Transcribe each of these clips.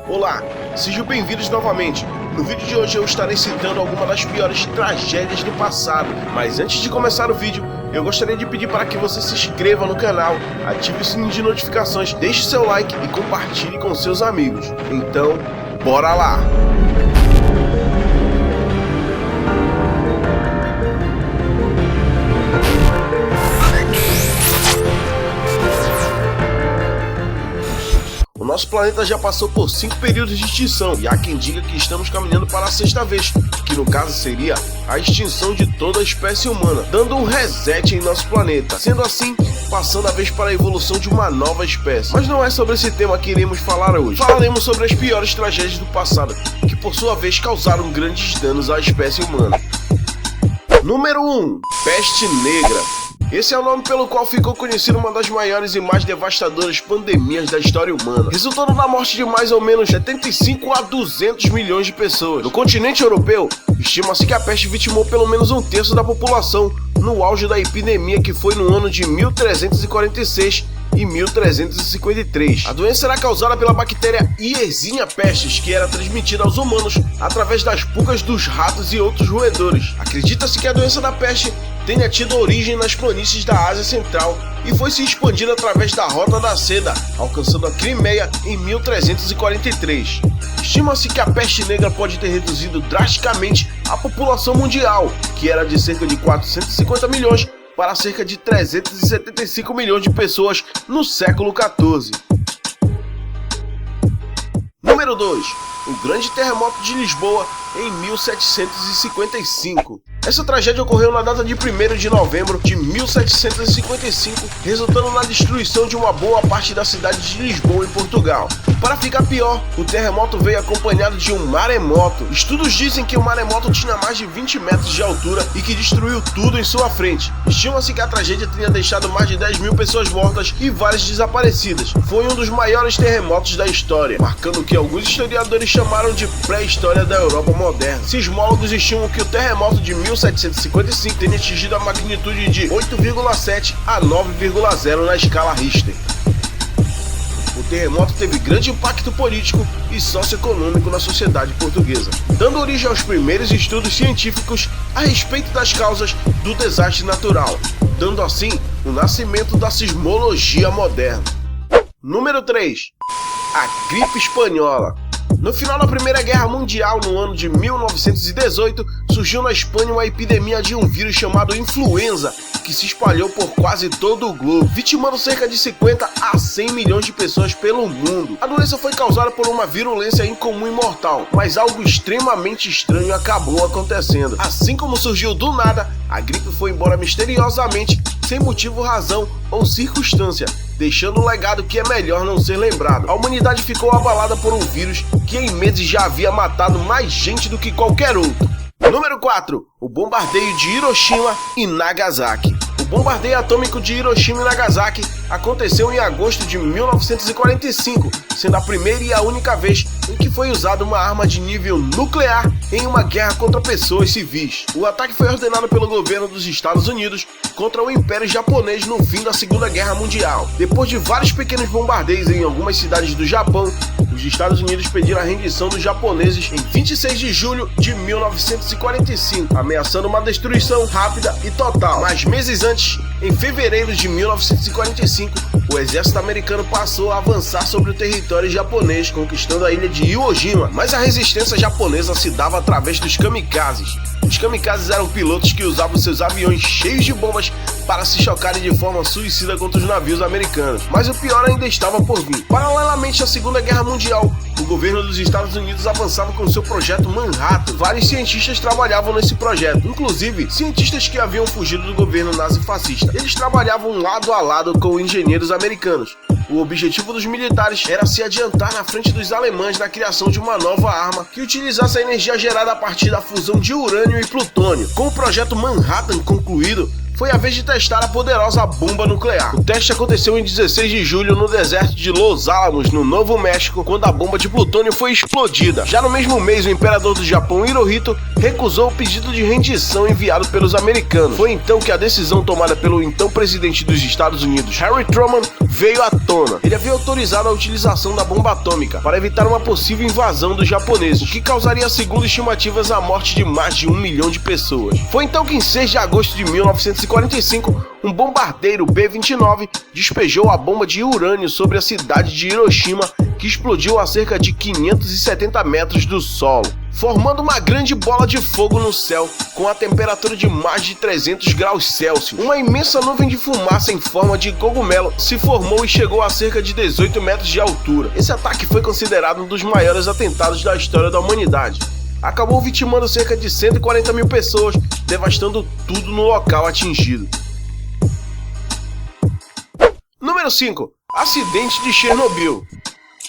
Olá, sejam bem-vindos novamente. No vídeo de hoje eu estarei citando algumas das piores tragédias do passado, mas antes de começar o vídeo, eu gostaria de pedir para que você se inscreva no canal, ative o sininho de notificações, deixe seu like e compartilhe com seus amigos. Então, bora lá! O nosso planeta já passou por 5 períodos de extinção, e há quem diga que estamos caminhando para a 6ª vez, que no caso seria a extinção de toda a espécie humana, dando um reset em nosso planeta, sendo assim, passando a vez para a evolução de uma nova espécie. Mas não é sobre esse tema que iremos falar hoje. Falaremos sobre as piores tragédias do passado, que por sua vez causaram grandes danos à espécie humana. Número 1. Peste Negra. Esse é o nome pelo qual ficou conhecida uma das maiores e mais devastadoras pandemias da história humana, resultando na morte de mais ou menos 75 a 200 milhões de pessoas. No continente europeu, estima-se que a peste vitimou pelo menos um terço da população no auge da epidemia, que foi no ano de 1346 e 1353. A doença era causada pela bactéria Yersinia pestis, que era transmitida aos humanos através das pulgas dos ratos e outros roedores. Acredita-se que a doença da peste tenha tido origem nas planícies da Ásia Central e foi se expandindo através da Rota da Seda, alcançando a Crimeia em 1343. Estima-se que a peste negra pode ter reduzido drasticamente a população mundial, que era de cerca de 450 milhões para cerca de 375 milhões de pessoas no século XIV. Número 2. O Grande Terremoto de Lisboa em 1755. Essa tragédia ocorreu na data de 1º de novembro de 1755, resultando na destruição de uma boa parte da cidade de Lisboa, em Portugal. Para ficar pior, o terremoto veio acompanhado de um maremoto. Estudos dizem que o maremoto tinha mais de 20 metros de altura e que destruiu tudo em sua frente. Estima-se que a tragédia tenha deixado mais de 10 mil pessoas mortas e várias desaparecidas. Foi um dos maiores terremotos da história, marcando o que alguns historiadores chamaram de pré-história da Europa moderna. Sismólogos estimam que o terremoto de 1755 tenha atingido a magnitude de 8,7 a 9,0 na escala Richter. O terremoto teve grande impacto político e socioeconômico na sociedade portuguesa, dando origem aos primeiros estudos científicos a respeito das causas do desastre natural, dando assim o nascimento da sismologia moderna. Número 3. A gripe espanhola. No final da Primeira Guerra Mundial, no ano de 1918, surgiu na Espanha uma epidemia de um vírus chamado influenza, que se espalhou por quase todo o globo, vitimando cerca de 50 a 100 milhões de pessoas pelo mundo. A doença foi causada por uma virulência incomum e mortal, mas algo extremamente estranho acabou acontecendo. Assim como surgiu do nada, a gripe foi embora misteriosamente, sem motivo, razão ou circunstância, deixando um legado que é melhor não ser lembrado. A humanidade ficou abalada por um vírus que em meses já havia matado mais gente do que qualquer outro. Número 4. O bombardeio de Hiroshima e Nagasaki. O bombardeio atômico de Hiroshima e Nagasaki aconteceu em agosto de 1945, sendo a primeira e a única vez em que foi usada uma arma de nível nuclear em uma guerra contra pessoas civis. O ataque foi ordenado pelo governo dos Estados Unidos contra o Império Japonês no fim da Segunda Guerra Mundial. Depois de vários pequenos bombardeios em algumas cidades do Japão, os Estados Unidos pediram a rendição dos japoneses em 26 de julho de 1945, ameaçando uma destruição rápida e total. Mas meses antes, em fevereiro de 1945, o exército americano passou a avançar sobre o território japonês, conquistando a ilha de Iwo Jima, mas a resistência japonesa se dava através dos kamikazes. Os kamikazes eram pilotos que usavam seus aviões cheios de bombas para se chocarem de forma suicida contra os navios americanos. Mas o pior ainda estava por vir. Paralelamente à Segunda Guerra Mundial, o governo dos Estados Unidos avançava com seu projeto Manhattan. Vários cientistas trabalhavam nesse projeto, inclusive cientistas que haviam fugido do governo nazi-fascista. Eles trabalhavam lado a lado com engenheiros americanos. O objetivo dos militares era se adiantar na frente dos alemães na criação de uma nova arma que utilizasse a energia gerada a partir da fusão de urânio e plutônio. Com o projeto Manhattan concluído, foi a vez de testar a poderosa bomba nuclear. O teste aconteceu em 16 de julho no deserto de Los Alamos, no Novo México, quando a bomba de plutônio foi explodida. Já no mesmo mês, o imperador do Japão, Hirohito, recusou o pedido de rendição enviado pelos americanos. Foi então que a decisão tomada pelo então presidente dos Estados Unidos, Harry Truman, veio à tona. Ele havia autorizado a utilização da bomba atômica para evitar uma possível invasão dos japoneses, o que causaria, segundo estimativas, a morte de mais de 1 milhão de pessoas. Foi então que, em 6 de agosto de 1945, um bombardeiro B-29 despejou a bomba de urânio sobre a cidade de Hiroshima, que explodiu a cerca de 570 metros do solo, formando uma grande bola de fogo no céu com a temperatura de mais de 300 graus Celsius. Uma imensa nuvem de fumaça em forma de cogumelo se formou e chegou a cerca de 18 metros de altura. Esse ataque foi considerado um dos maiores atentados da história da humanidade. Acabou vitimando cerca de 140 mil pessoas, devastando tudo no local atingido. Número 5. Acidente de Chernobyl.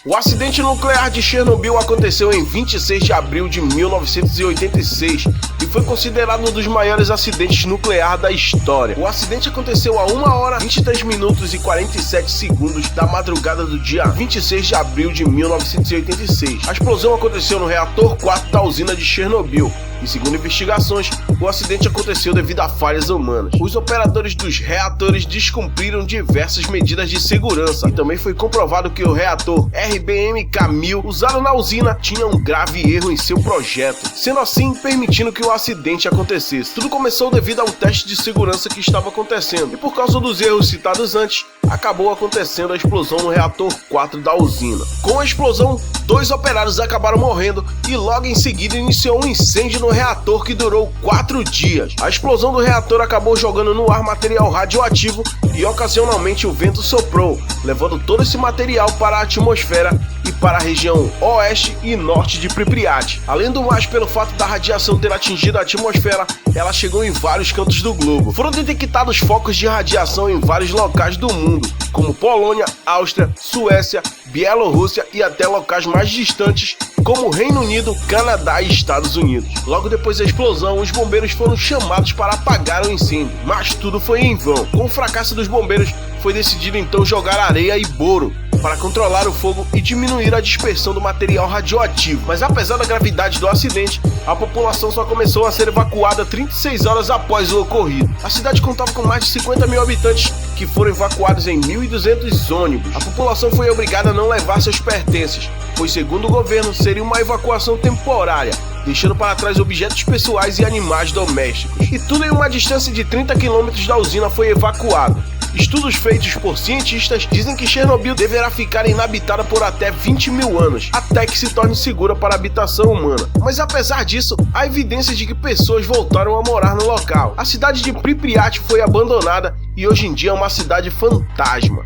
O acidente nuclear de Chernobyl aconteceu em 26 de abril de 1986 e foi considerado um dos maiores acidentes nucleares da história. O acidente aconteceu a 1 hora, 23 minutos e 47 segundos da madrugada do dia 26 de abril de 1986. A explosão aconteceu no reator 4 da usina de Chernobyl. E segundo investigações, o acidente aconteceu devido a falhas humanas. Os operadores dos reatores descumpriram diversas medidas de segurança e também foi comprovado que o reator RBMK-1000 usado na usina tinha um grave erro em seu projeto, sendo assim permitindo que o acidente acontecesse. Tudo começou devido a um teste de segurança que estava acontecendo e por causa dos erros citados antes, acabou acontecendo a explosão no reator 4 da usina. Com a explosão, 2 operários acabaram morrendo e logo em seguida iniciou um incêndio no reator que durou 4 dias. A explosão do reator acabou jogando no ar material radioativo e ocasionalmente o vento soprou, levando todo esse material para a atmosfera e para a região oeste e norte de Pripyat. Além do mais, pelo fato da radiação ter atingido a atmosfera, ela chegou em vários cantos do globo. Foram detectados focos de radiação em vários locais do mundo, como Polônia, Áustria, Suécia, Bielorrússia e até locais mais distantes, como Reino Unido, Canadá e Estados Unidos. Logo depois da explosão, os bombeiros foram chamados para apagar o incêndio, mas tudo foi em vão. Com o fracasso dos bombeiros, foi decidido então jogar areia e boro para controlar o fogo e diminuir a dispersão do material radioativo. Mas apesar da gravidade do acidente, a população só começou a ser evacuada 36 horas após o ocorrido. A cidade contava com mais de 50 mil habitantes que foram evacuados em 1.200 ônibus. A população foi obrigada a não levar seus pertences, pois segundo o governo seria uma evacuação temporária, deixando para trás objetos pessoais e animais domésticos. E tudo em uma distância de 30 quilômetros da usina foi evacuado. Estudos feitos por cientistas dizem que Chernobyl deverá ficar inabitada por até 20 mil anos, até que se torne segura para a habitação humana. Mas apesar disso, há evidências de que pessoas voltaram a morar no local. A cidade de Pripyat foi abandonada e hoje em dia é uma cidade fantasma.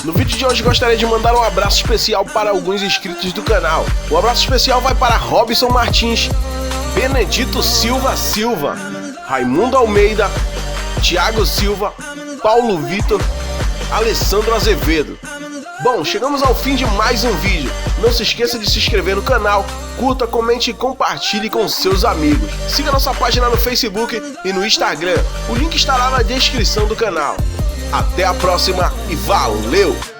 No vídeo de hoje gostaria de mandar um abraço especial para alguns inscritos do canal. O abraço especial vai para Robson Martins, Benedito Silva, Raimundo Almeida, Thiago Silva, Paulo Vitor, Alessandro Azevedo. Bom, chegamos ao fim de mais um vídeo. Não se esqueça de se inscrever no canal, curta, comente e compartilhe com seus amigos. Siga nossa página no Facebook e no Instagram. O link estará na descrição do canal. Até a próxima e valeu!